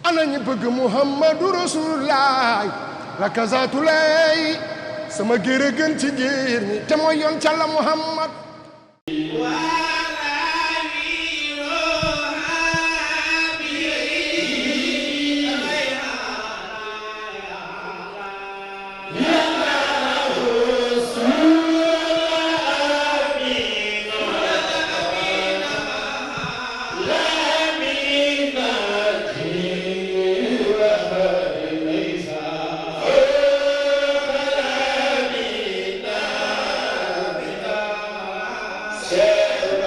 ana ñi bëgg Muhammadu Rasulullah rakazatulay sama géer a gën ci géer ñi te mooy yoon càlla Muhammad Yeah.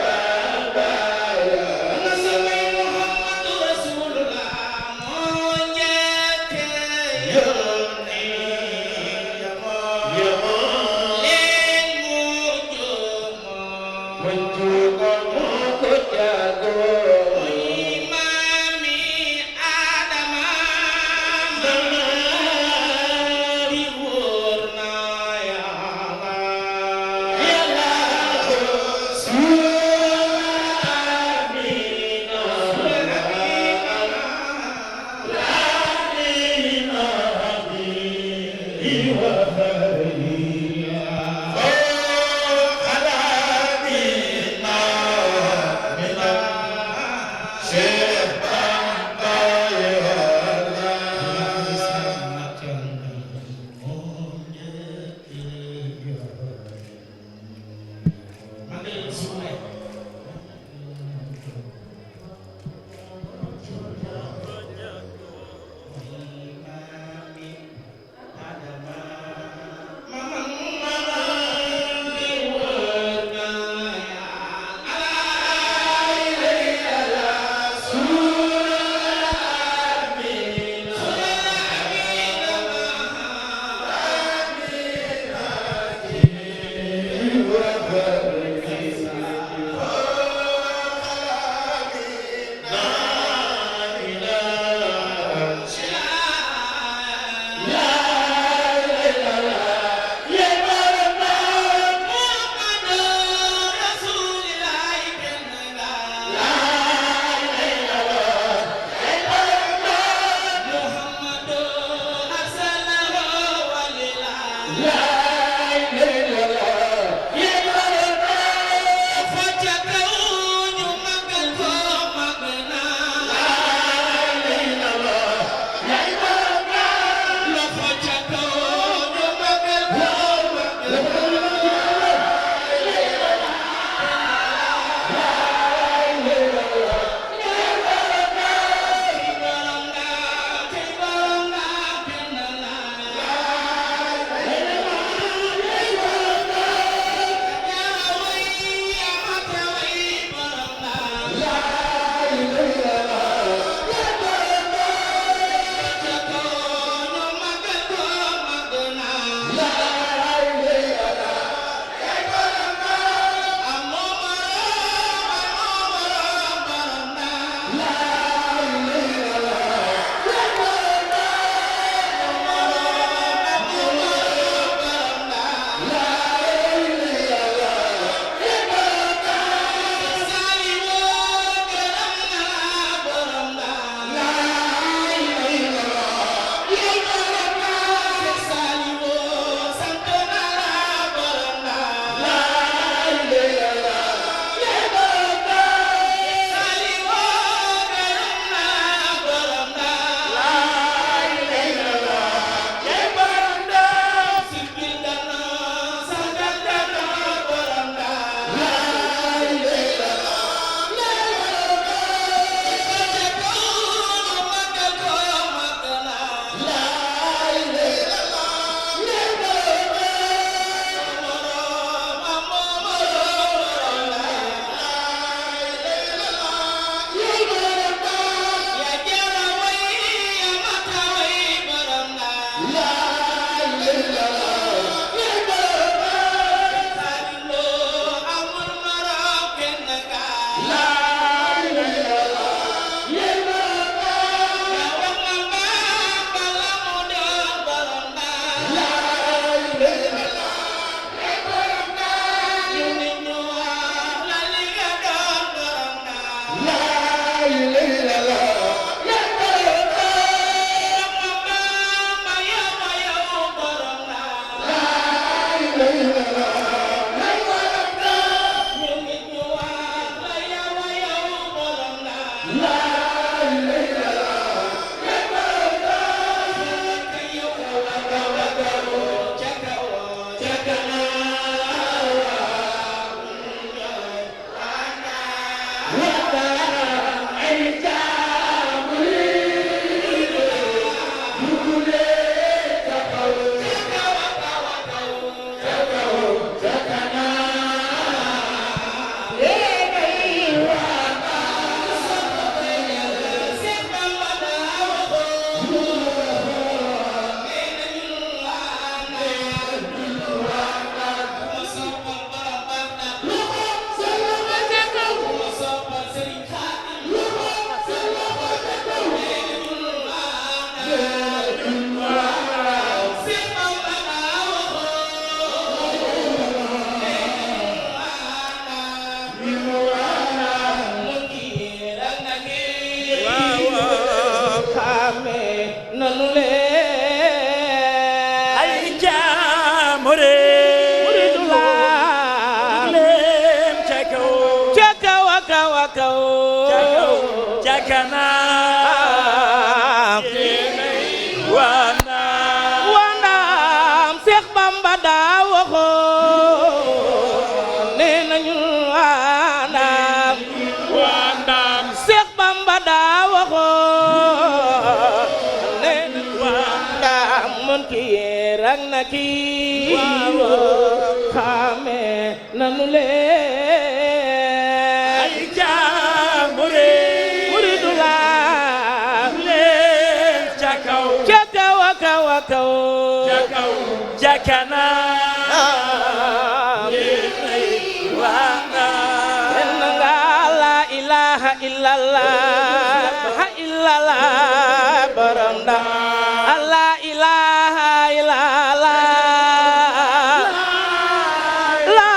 jakana wanaam Seex Bamba daa waxoon nee nañu wanaam Seex Bamba daa waxoon nee nañu wanaam mën kii rag na kii xame nanu leen ay jaambure muridu la leen ca kaw jakana la ilaha illallah borom da la ilaha illallah la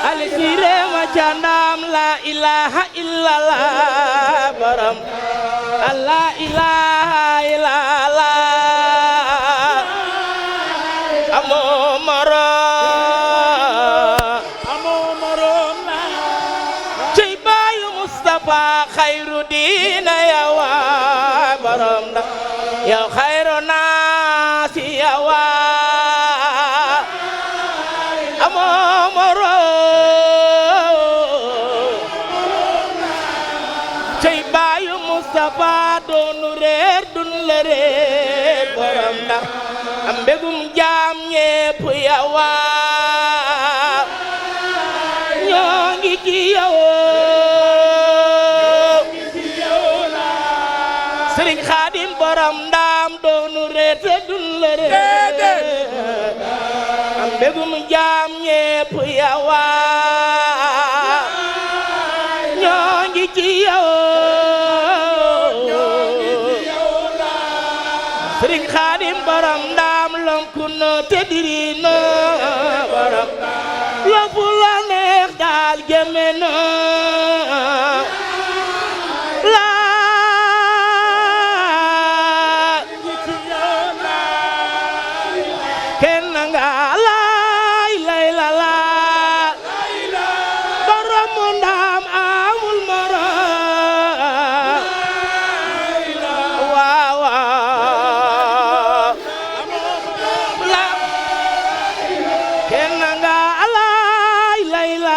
ali sire ma candam la ilaha illallah borom la ilaha illallah amoo morom cey baayu Mustafa xayru diina yawa borom da yow xayru naasi yawa amoo morom cey baayu Mustafa doonu reer dun la reer borom da am mbégum jaam ñépp yawa ñoo ngi ci yow Sëriñ Xaadim borom ndaam doonu reer te dun la reer am mbégum jaam ñépp yawa ñoo ngi ci yow Sëriñ Xaadim borom ndaam lonku no te diri no borom lompu la neex daal jëme no la kenn nga lay la borom ndaam amul morom waaw la kenn nga lay la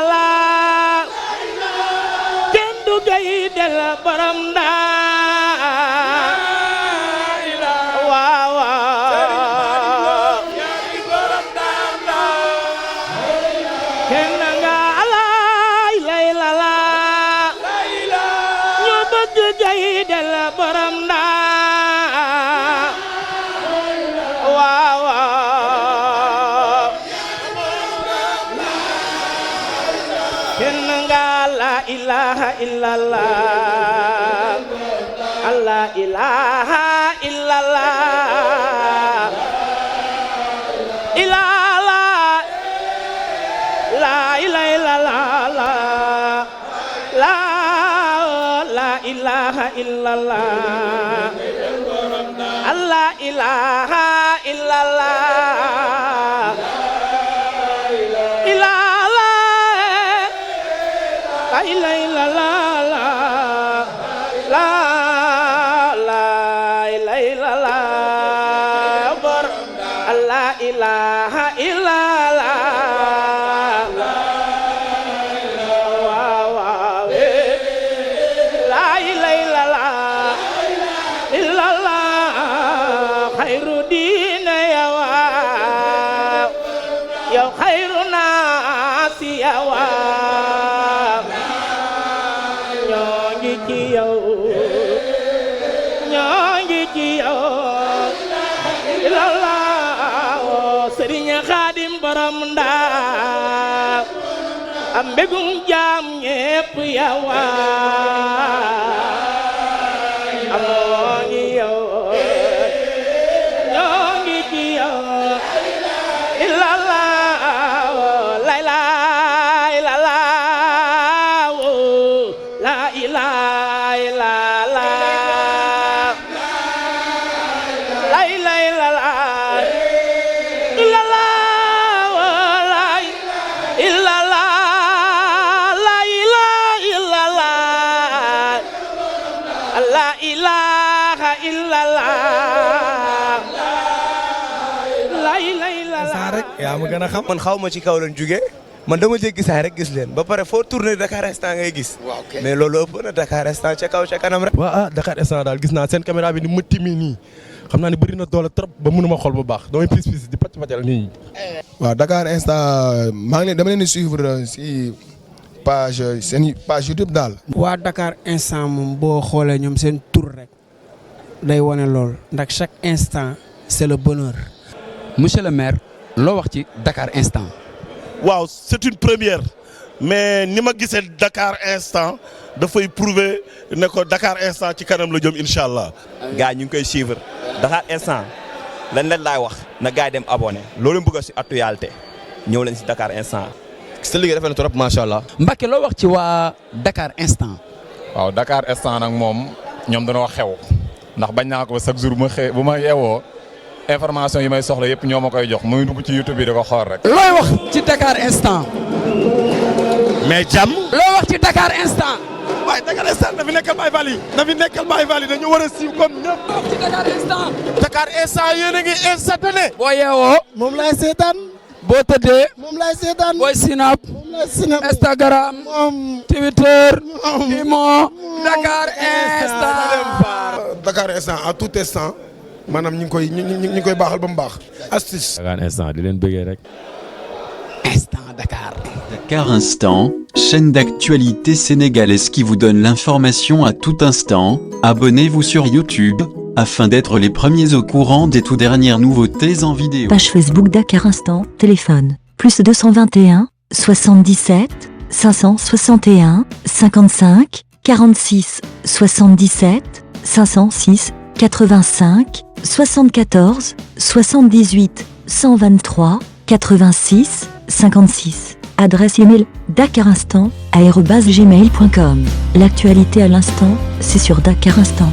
kenn du gay del borom ndaam waaw kenn nga lay la ñu bëgg gay del borom ndaam waaw kenn nga la ilaha illallah la ilaha illallah illallah la ilaha illallah la ilaha illallah la ilaha illallah illallah la ilaha illallah la ilaha illallah bor la ilaha illallah waaw la ilaha illallah xayru diina yow xayru naasi yawa ñoo ngi ci yow Sëriñ Xaadim borom ndaam am mbégum jaam ñépp yawa amoo ngi yow ñoo ngi ci yow illallah la ilaha illallah la ilaha illallah la ilaha illallah illallah rek yaa ma gën a xam. man xaw ma ci kaw lañ jugee man dama jéggi saa rek gis leen ba pare foo tourné Dakar instant ngay gis. mais loolu ëpp na Dakar instant ca kaw ca kanam rek. waaw Dakar instant daal gis naa seen caméra bi ni mu timmi nii xam naa ne bëri na doole trop ba mënuma xool bu baax damay pis di pàcc pàccal nii. waaw Dakar instant maa ngi leen dama leen di suivre si seen page YouTube daal. waa Dakar instant moom boo xoolee ñoom seen tur rek day wane lool ndax chaque instant c'est le bonheur. monsieur le maire loo wax ci Dakar instant. waaw c'est une première mais ni ma gisee Dakar instant dafay prouver ne ko Dakar instant ci kanam la jëm incha allah. gars ñu ngi koy suivre Dakar instant lan laay wax na gars yi dem abonné loolu bëgg si actualité ñëw leen si Dakar instant. sa liggéey dafa ne trop macha allah. Mbacke loo wax ci waa Dakar instant. waaw Dakar instant nag moom ñoom dañoo xew ndax bañ naa ko chaque jour bu ma yeewoo information yi may soxla yëpp ñoo ma koy jox muy dugg ci YouTube bi da ko xool rek. looy wax ci Dakar instant. mais jàmm. loo wax ci Dakar instant. waaye Dakar instant na fi nekkal Baye Fall yi dañu war a siiw comme ñëpp. loo wax ci Dakar instant. Dakar instant yéen a ngi instantané. boo yeewoo. moom laay seetaan. boo tëddee. moom laay seetaan. booy Snap. moom laay Snap. Instagram. Twitter. Imo. Dakar instant. Dakar instant à tout instant maanaam ñu ngi koy baaxal ba mu baax. astuce. Dakar instant di leen bëggee rek. Instant Dakar. Dakar Instant, chaîne d'actualité sénégalaise qui vous donne l'information à tout instant. Abonnez-vous sur YouTube afin d'être les premiers au courant des tout dernières nouveautés en vidéo. Page Facebook Dakar Instant, téléphone, plus 221, 77, 561, 55, 46, 77, 506, 85, 74, 78, 123, 86, 56. Adresse email dakarinstant@gmail.com. L'actualité à l'instant, c'est sur Dakar Instant.